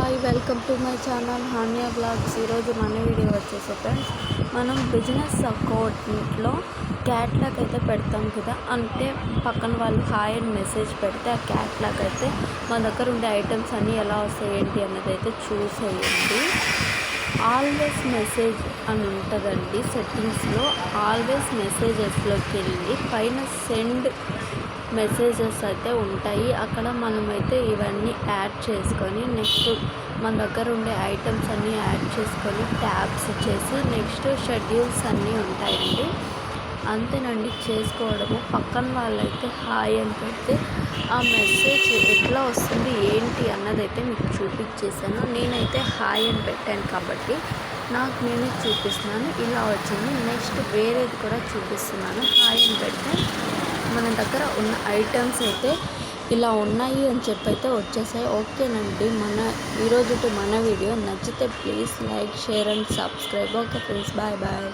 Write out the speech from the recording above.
Hi welcome to my channel Hanya vlogs. ఈరోజు మన video వచ్చేసి ఫ్రెండ్స్, మనం బిజినెస్ అకౌంట్లో క్యాట్లాగ్ అయితే పెడతాం కదా, అంటే పక్కన వాళ్ళు హాయ్ అని మెసేజ్ పెడితే ఆ క్యాట్లాగ్ అయితే మన దగ్గర ఉండే ఐటమ్స్ అన్నీ ఎలా వస్తాయి ఏంటి అన్నది అయితే చూసేయండి. ఆల్వేస్ మెసేజ్ అని ఉంటుందండి సెట్టింగ్స్లో. ఆల్వేస్ మెసేజెస్లోకి వెళ్ళి పైన సెండ్ మెసేజెస్ అయితే ఉంటాయి. అక్కడ మనమైతే ఇవన్నీ యాడ్ చేసుకొని నెక్స్ట్ మన దగ్గర ఉండే ఐటమ్స్ అన్నీ యాడ్ చేసుకొని ట్యాబ్స్ చేసి నెక్స్ట్ షెడ్యూల్స్ అన్నీ ఉంటాయండి. అంతేనండి చేసుకోవడము. పక్కన వాళ్ళైతే హాయ్ అని పెడితే ఆ మెసేజ్ ఎట్లా వస్తుంది ఏంటి అన్నదైతే మీకు చూపించేసాను. నేనైతే హాయ్ అని పెట్టాను కాబట్టి నాకు నేనే చూపిస్తున్నాను. ఇలా వచ్చింది. నెక్స్ట్ వేరేది కూడా చూపిస్తున్నాను. హాయ్ అని పెడితే మన దగ్గర ఉన్న ఐటమ్స్ అయితే ఇలా ఉన్నాయి అని చెప్పి అయితే వచ్చేసాయి. ఓకేనండి, ఈరోజు మన వీడియో నచ్చితే please like, share and subscribe. Okay friends, bye bye.